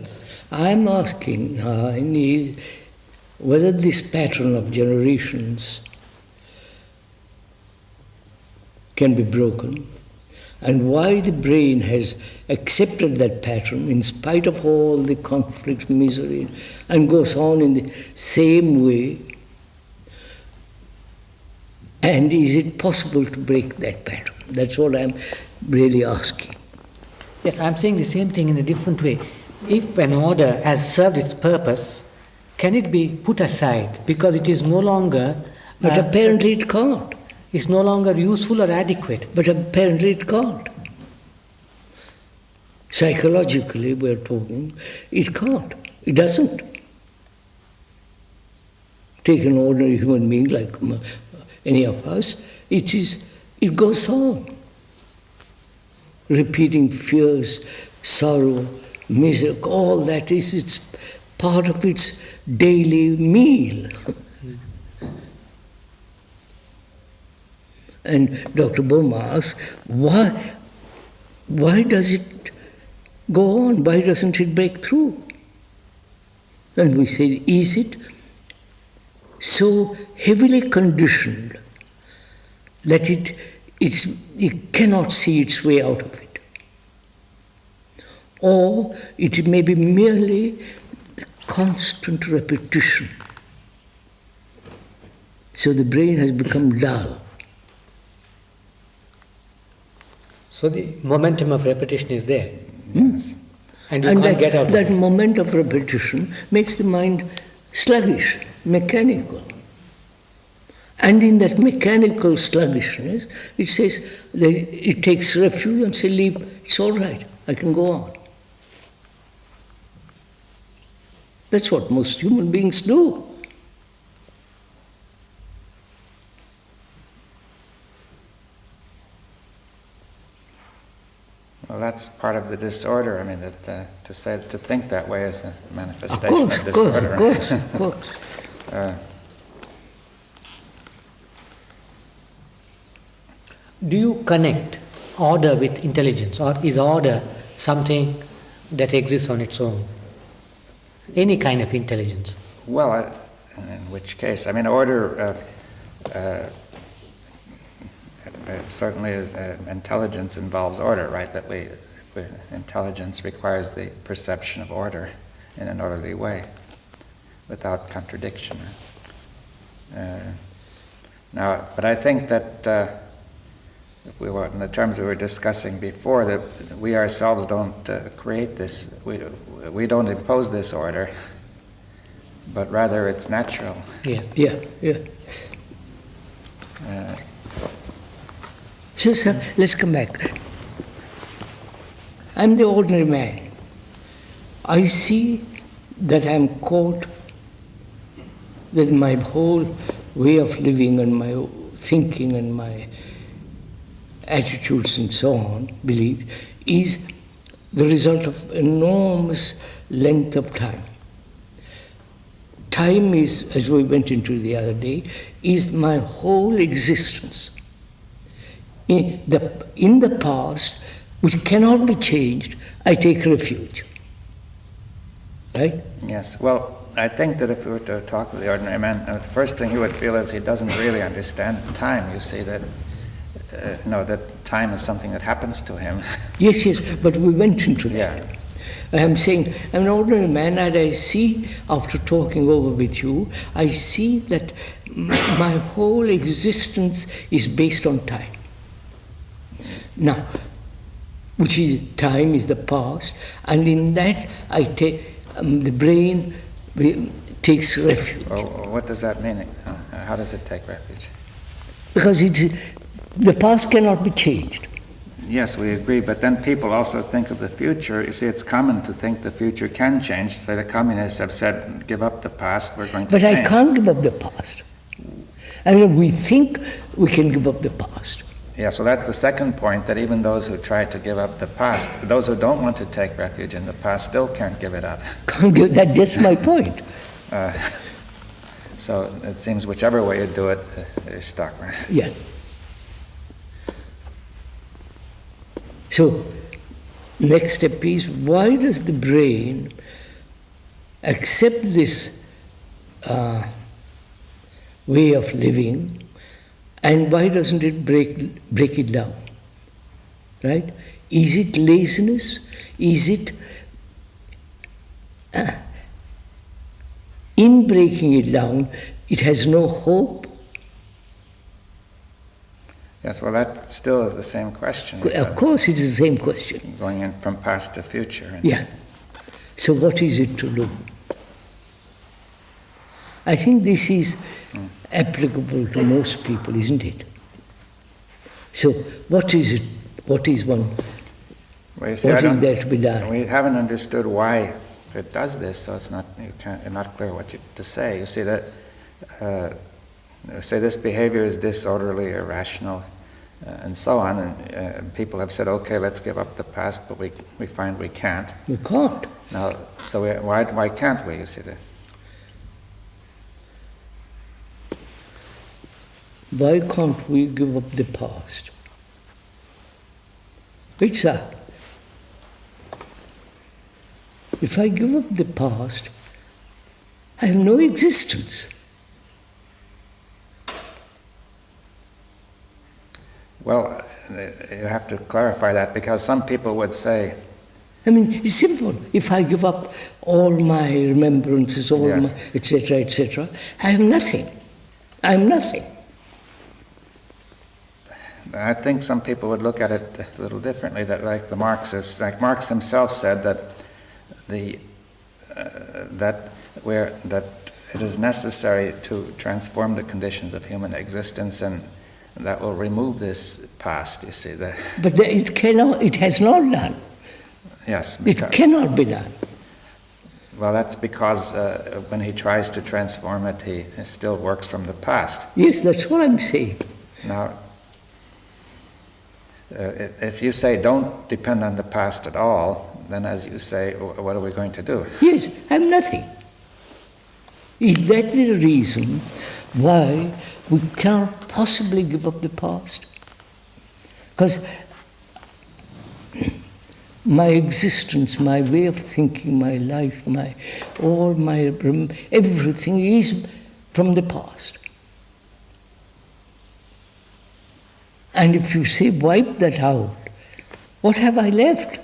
levels. I'm asking whether this pattern of generations can be broken, and why the brain has accepted that pattern in spite of all the conflict, misery, and goes on in the same way. And is it possible to break that pattern? That's what I'm really asking. Yes, I'm saying the same thing in a different way. If an order has served its purpose, can it be put aside because it is no longer... But apparently it can't. It's no longer useful or adequate. But apparently it can't. Psychologically, we're talking, it can't. It doesn't. Take an ordinary human being like any of us, it goes on. Repeating fears, sorrow, misery, all that it's part of its daily meal. And Dr. Boma asks, why does it go on? Why doesn't it break through? And we say, is it so heavily conditioned that it cannot see its way out of it? Or it may be merely the constant repetition. So the brain has become dull. So the momentum of repetition is there. Yes. And you can't get out of it. That moment of repetition makes the mind sluggish, mechanical. And in that mechanical sluggishness, it says that it takes refuge and says, leave, it's all right, I can go on. That's what most human beings do. Well, that's part of the disorder. I mean, that to think that way is a manifestation of disorder. Of course. Do you connect order with intelligence, or is order something that exists on its own? Any kind of intelligence? Well, in which case, I mean, order certainly intelligence involves order, right? Intelligence requires the perception of order in an orderly way, without contradiction. Now, but I think that if we were in the terms we were discussing before, that we ourselves don't create this, we don't impose this order, but rather it's natural. Yes. Yeah. So, sir, let's come back. I'm the ordinary man. I see that I'm caught, that my whole way of living and my thinking and my attitudes and so on, beliefs, is the result of enormous length of time. Time is, as we went into the other day, is my whole existence. In the past, which cannot be changed, I take refuge. Right? Yes. Well, I think that if we were to talk with the ordinary man, the first thing he would feel is he doesn't really understand time. You see that, that time is something that happens to him. Yes, but we went into that. Yeah. I'm saying, I'm an ordinary man, and I see, after talking over with you, I see that my whole existence is based on time. Now, which is time is the past, and in that I take the brain takes refuge. Well, what does that mean? How does it take refuge? Because the past cannot be changed. Yes, we agree, but then people also think of the future. You see, it's common to think the future can change. So the communists have said, give up the past, we're going to change. But I can't give up the past. I mean, we think we can give up the past. Yeah, so that's the second point, that even those who try to give up the past, those who don't want to take refuge in the past still can't give it up. That's just my point. So it seems whichever way you do it, you're stuck, right? Yeah. So, next step is, why does the brain accept this way of living, and why doesn't it break it down? Right? Is it laziness? Is it in breaking it down, it has no hope? Yes, well, that still is the same question. Of course, it is the same question. Going in from past to future. Yeah. So what is it to do? I think this is applicable to most people, isn't it? So what is it? What is one? Well, you see, What is there to be done? We haven't understood why it does this, so it's not, you're not clear what to say. You see that, say this behavior is disorderly, irrational, and so on, and people have said, okay, let's give up the past, but we find we can't. We can't. Now, so why can't we, you see that? Why can't we give up the past? It's that. If I give up the past, I have no existence. Well, you have to clarify that, because some people would say, I mean, it's simple. If I give up all my remembrances, all Yes. my etc., I have nothing. I am nothing. I think some people would look at it a little differently, that like the Marxists, like Marx himself said that that it is necessary to transform the conditions of human existence, and that will remove this past, you see. But it cannot. It has not done. Yes. It cannot be done. Well, that's because when he tries to transform it, he still works from the past. Yes, that's what I'm saying. Now, if you say don't depend on the past at all, then as you say, what are we going to do? Yes, I'm nothing. Is that the reason why we cannot possibly give up the past? Because my existence, my way of thinking, my life, everything is from the past. And if you say wipe that out, what have I left?